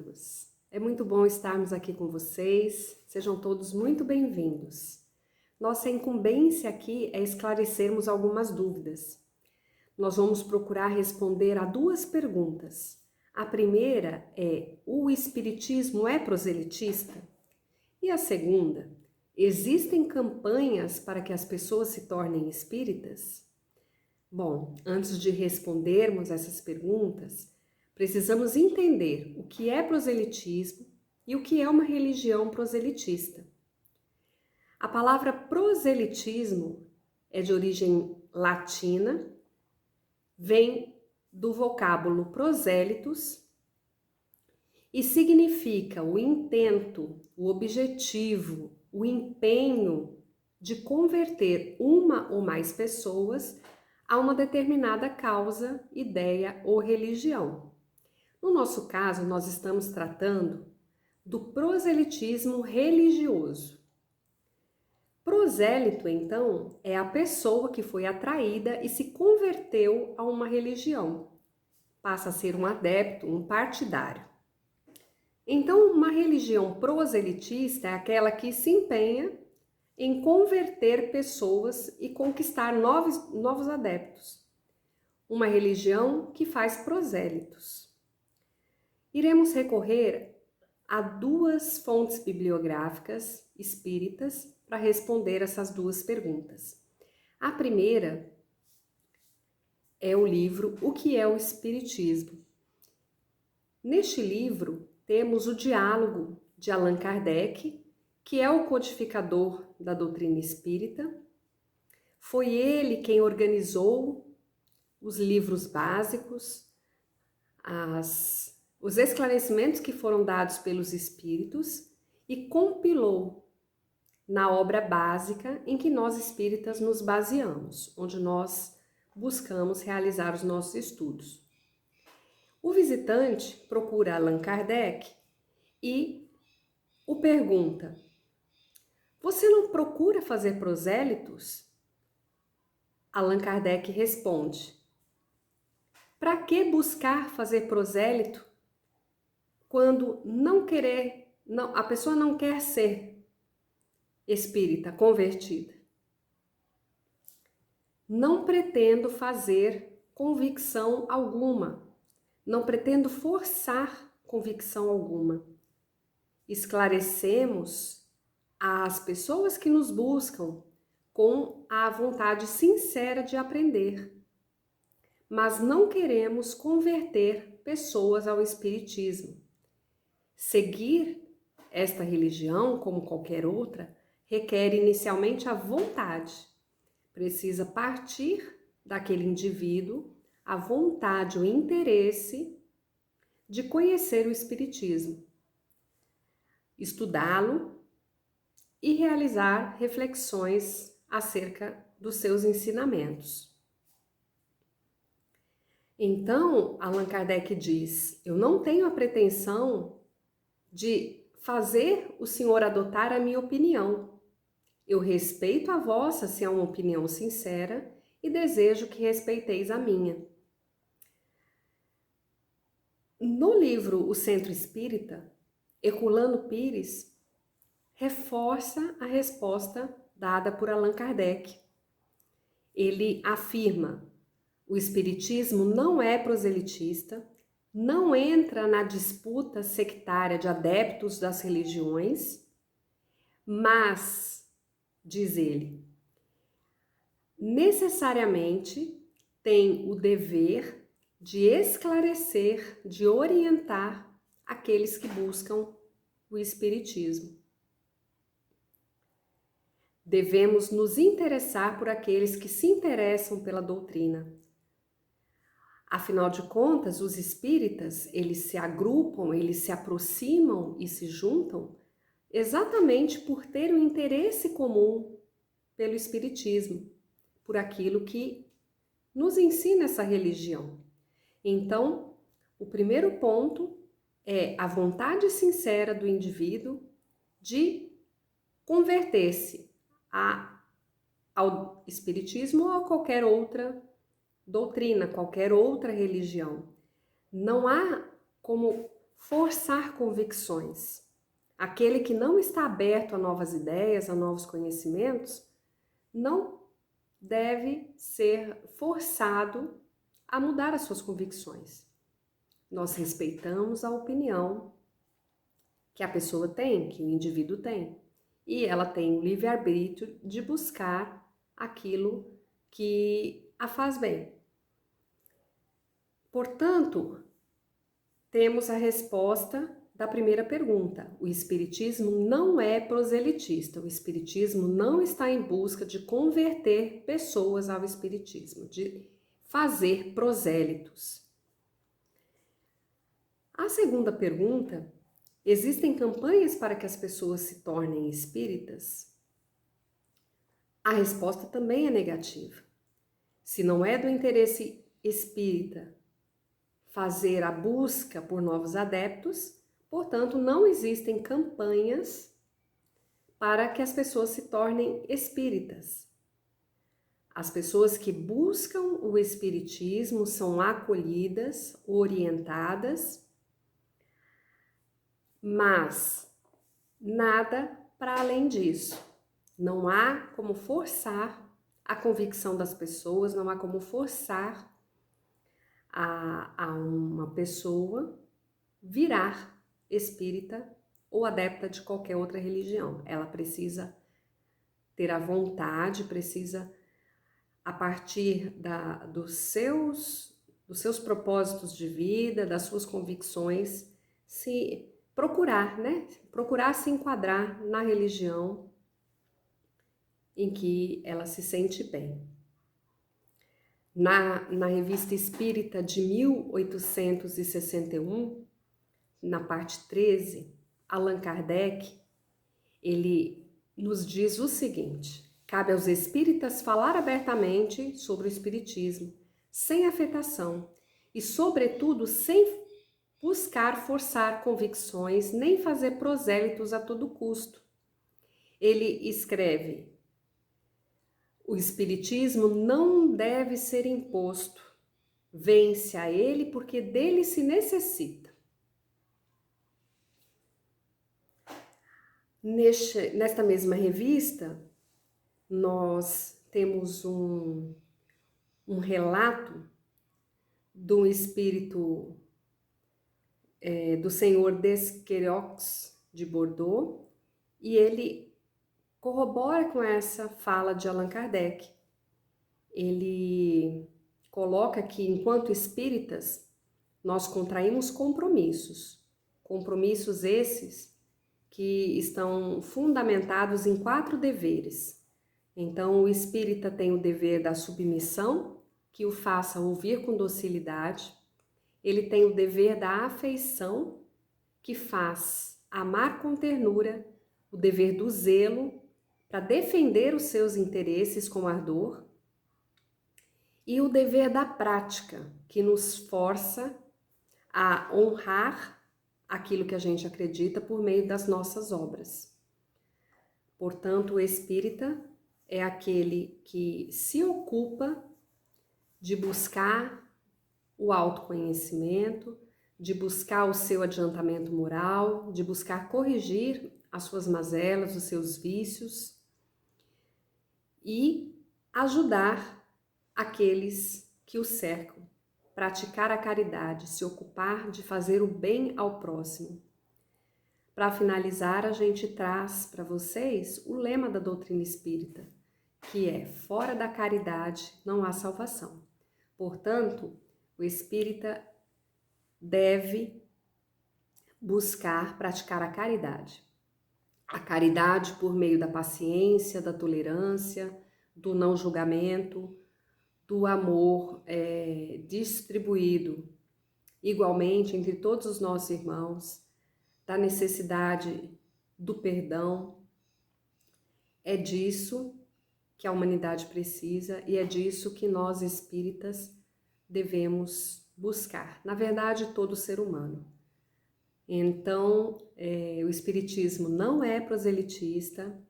amados! É muito bom estarmos aqui com vocês, sejam todos muito bem-vindos. Nossa incumbência aqui é esclarecermos algumas dúvidas. Nós vamos procurar responder a duas perguntas. A primeira é: o Espiritismo é proselitista? E a segunda: existem campanhas para que as pessoas se tornem espíritas? Bom, antes de respondermos essas perguntas, precisamos entender o que é proselitismo e o que é uma religião proselitista. A palavra proselitismo é de origem latina, vem do vocábulo prosélitos e significa o intento, o objetivo, o empenho de converter uma ou mais pessoas a uma determinada causa, ideia ou religião. No nosso caso, nós estamos tratando do proselitismo religioso. Prosélito, então, é a pessoa que foi atraída e se converteu a uma religião. Passa a ser um adepto, um partidário. Então, uma religião proselitista é aquela que se empenha em converter pessoas e conquistar novos adeptos. Uma religião que faz prosélitos. Iremos recorrer a duas fontes bibliográficas espíritas para responder essas duas perguntas. A primeira é o livro O que é o Espiritismo? Neste livro temos o diálogo de Allan Kardec, que é o codificador da doutrina espírita. Foi ele quem organizou os livros básicos, os esclarecimentos que foram dados pelos espíritos e compilou na obra básica em que nós espíritas nos baseamos, onde nós buscamos realizar os nossos estudos. O visitante procura Allan Kardec e o pergunta: você não procura fazer prosélitos? Allan Kardec responde: para que buscar fazer prosélito quando a pessoa não quer ser espírita, convertida? Não pretendo fazer convicção alguma, não pretendo forçar convicção alguma. Esclarecemos às pessoas que nos buscam com a vontade sincera de aprender, mas não queremos converter pessoas ao espiritismo. Seguir esta religião, como qualquer outra, requer inicialmente a vontade. Precisa partir daquele indivíduo a vontade, o interesse de conhecer o espiritismo, estudá-lo e realizar reflexões acerca dos seus ensinamentos. Então, Allan Kardec diz: eu não tenho a pretensão de fazer o senhor adotar a minha opinião. Eu respeito a vossa se é uma opinião sincera e desejo que respeiteis a minha. No livro O Centro Espírita, Herculano Pires reforça a resposta dada por Allan Kardec. Ele afirma: o espiritismo não é proselitista, não entra na disputa sectária de adeptos das religiões, mas, diz ele, necessariamente tem o dever de esclarecer, de orientar aqueles que buscam o espiritismo. Devemos nos interessar por aqueles que se interessam pela doutrina. Afinal de contas, os espíritas, eles se agrupam, eles se aproximam e se juntam exatamente por ter um interesse comum pelo espiritismo, por aquilo que nos ensina essa religião. Então, o primeiro ponto é a vontade sincera do indivíduo de converter-se ao espiritismo ou a qualquer outra doutrina, qualquer outra religião. Não há como forçar convicções. Aquele que não está aberto a novas ideias, a novos conhecimentos, não deve ser forçado a mudar as suas convicções. Nós respeitamos a opinião que a pessoa tem, que o indivíduo tem. E ela tem o livre-arbítrio de buscar aquilo que a faz bem. Portanto, temos a resposta da primeira pergunta. O espiritismo não é proselitista. O espiritismo não está em busca de converter pessoas ao espiritismo, de fazer prosélitos. A segunda pergunta: existem campanhas para que as pessoas se tornem espíritas? A resposta também é negativa. Se não é do interesse espírita fazer a busca por novos adeptos, portanto, não existem campanhas para que as pessoas se tornem espíritas. As pessoas que buscam o espiritismo são acolhidas, orientadas, mas nada para além disso. Não há como forçar a convicção das pessoas, não há como forçar a uma pessoa virar espírita ou adepta de qualquer outra religião. Ela precisa ter a vontade, precisa, a partir dos seus propósitos de vida, das suas convicções, se procurar, né? Procurar se enquadrar na religião em que ela se sente bem. Na Revista Espírita de 1861, na parte 13, Allan Kardec, ele nos diz o seguinte: cabe aos espíritas falar abertamente sobre o espiritismo, sem afetação e, sobretudo, sem buscar forçar convicções nem fazer prosélitos a todo custo. Ele escreve: o espiritismo não deve ser imposto, vence a ele porque dele se necessita. Nesta mesma revista, nós temos um relato do espírito do senhor Desquerox de Bordeaux, e ele corrobora com essa fala de Allan Kardec. Ele coloca que, enquanto espíritas, nós contraímos compromissos esses que estão fundamentados em 4 deveres. Então, o espírita tem o dever da submissão, que o faça ouvir com docilidade. Ele tem o dever da afeição, que faz amar com ternura, o dever do zelo, para defender os seus interesses com ardor, e o dever da prática, que nos força a honrar aquilo que a gente acredita por meio das nossas obras. Portanto, o espírita é aquele que se ocupa de buscar o autoconhecimento, de buscar o seu adiantamento moral, de buscar corrigir as suas mazelas, os seus vícios e ajudar aqueles que o cercam, praticar a caridade, se ocupar de fazer o bem ao próximo. Para finalizar, a gente traz para vocês o lema da doutrina espírita, que é: fora da caridade não há salvação. Portanto, o espírita deve buscar praticar a caridade. A caridade por meio da paciência, da tolerância, do não julgamento, do amor distribuído igualmente entre todos os nossos irmãos, da necessidade do perdão. É disso que a humanidade precisa e é disso que nós espíritas devemos buscar. Na verdade, todo ser humano. Então, o espiritismo não é proselitista,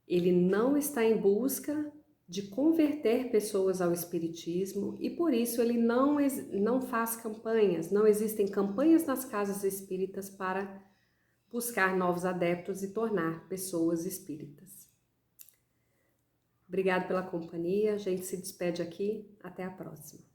ele não está em busca de converter pessoas ao espiritismo e por isso ele não faz campanhas, não existem campanhas nas casas espíritas para buscar novos adeptos e tornar pessoas espíritas. Obrigado pela companhia, a gente se despede aqui, até a próxima.